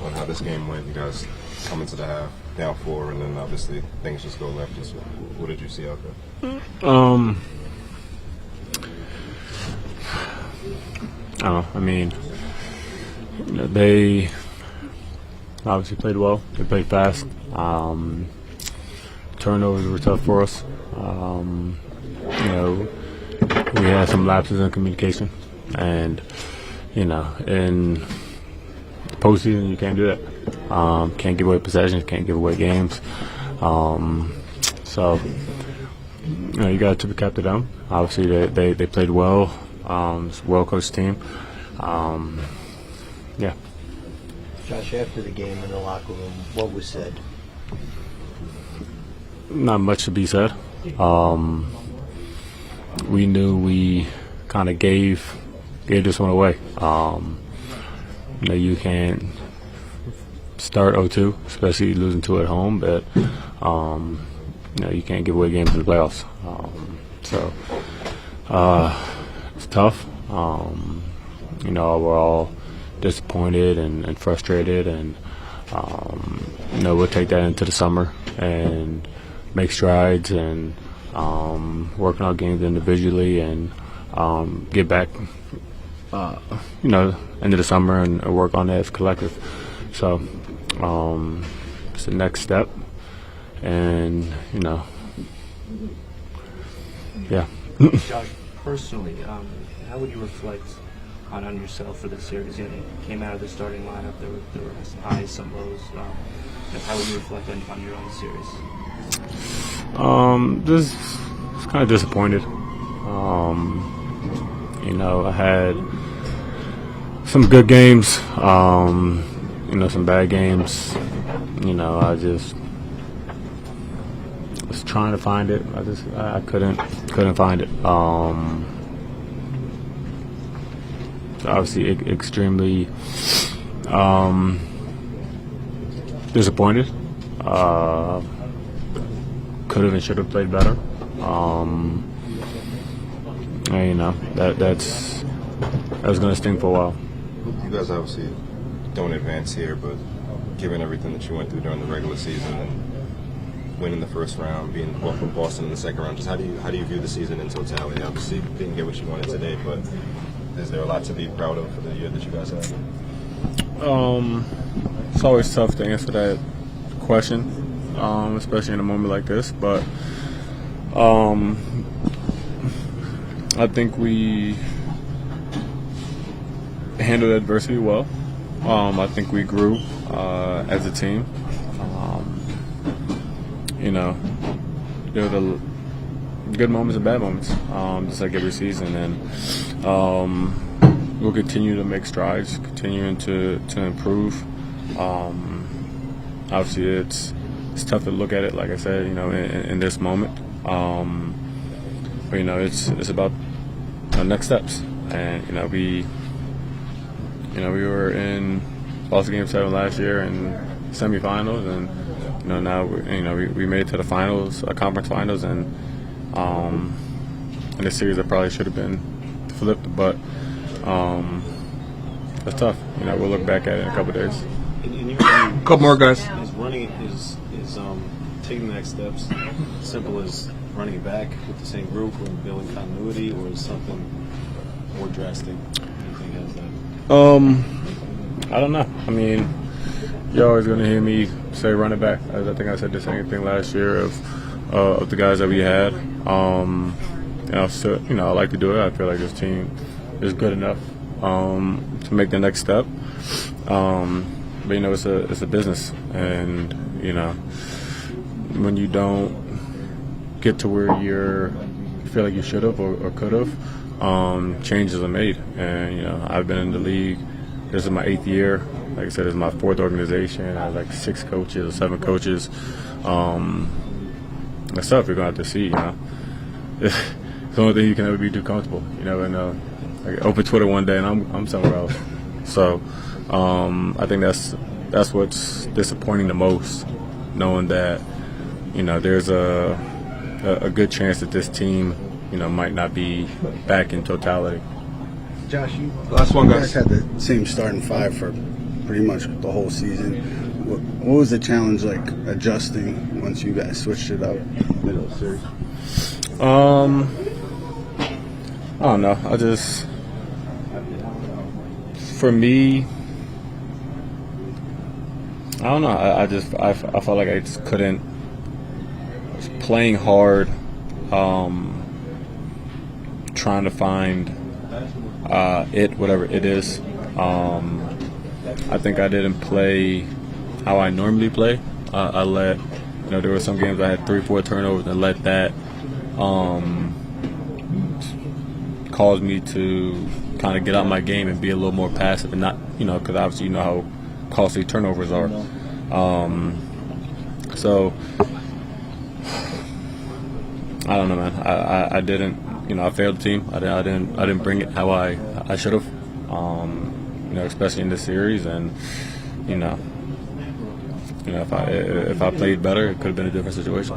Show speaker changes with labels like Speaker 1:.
Speaker 1: on how this game went. You guys come into the half down 4, and then obviously things just go left. Just what did you see out there?
Speaker 2: I don't know. I mean, they obviously played well. They played fast. Turnovers were tough for us. We had some lapses in communication, and in the postseason you can't do that. Can't give away possessions. Can't give away games. So you got to tip the cap to them. Obviously, they played well. It's a well-coached team. Yeah.
Speaker 3: Josh, after the game in the locker room, what was said?
Speaker 2: Not much to be said. We knew we kind of gave this one away. You can't start 0-2, especially losing 2 at home, but you can't give away games in the playoffs. It's tough. We're all disappointed and frustrated, and we'll take that into the summer and make strides and work on our games individually and get back into the summer and work on that as a collective. So it's the next step, and yeah.
Speaker 4: Josh, personally, how would you reflect on yourself for this series? You came out of the starting lineup. There were some highs, some lows. How would you reflect on your own series?
Speaker 2: Just kind of disappointed. I had some good games, some bad games. I just was trying to find it. I couldn't find it. Obviously, extremely disappointed. Could have and should have played better. That was going to sting for a while.
Speaker 1: You guys obviously don't advance here, but given everything that you went through during the regular season and winning the first round, being off from Boston in the second round, just how do you view the season in totality? Obviously, you didn't get what you wanted today, but is there a lot to be proud of for the year that you guys had?
Speaker 2: It's always tough to answer that question, especially in a moment like this. But I think we handled adversity well. I think we grew as a team. There were the good moments and bad moments, just like every season, and we'll continue to make strides, continuing to improve. Obviously, it's tough to look at it, like I said, in this moment. But it's about next steps, and we were in lost Game 7 last year in semifinals, and now we made it to the finals, conference finals, and in this series it probably should have been flipped, but it's tough. We'll look back at it in a couple of days.
Speaker 5: In your
Speaker 6: A couple more guys.
Speaker 5: Is running is taking the next steps simple as running it back with the same group and building continuity, or is something more drastic? Anything has that?
Speaker 2: I don't know. I mean, you're always going to hear me say run it back. I think I said the same thing last year of the guys that we had. I like to do it. I feel like this team is good enough to make the next step. But it's a business, and when you don't get to where you feel like you should have or could have, changes are made. And I've been in the league. This is my 8th year. Like I said, it's my 4th organization. I have like 6 coaches or 7 coaches. That's stuff you're gonna have to see. It's the only thing you can ever be too comfortable. You never know. Like, open Twitter one day and I'm somewhere else. So I think that's what's disappointing the most, knowing that there's a good chance that this team might not be back in totality.
Speaker 6: Josh, last one, guys.
Speaker 7: You guys had the same starting 5 for
Speaker 6: pretty much the whole season. What was the challenge like adjusting once you guys switched it up middle of the series?
Speaker 2: I don't know. For me, I don't know. I felt like I just couldn't. I was playing hard, trying to find whatever it is. I think I didn't play how I normally play. I let, there were some games I had 3-4 turnovers and let that cause me to kind of get out my game and be a little more passive and not, because obviously you know how costly turnovers are. So I don't know, man. I didn't, I failed the team. I didn't bring it how I should have. Especially in this series, and if I played better, it could have been a different situation.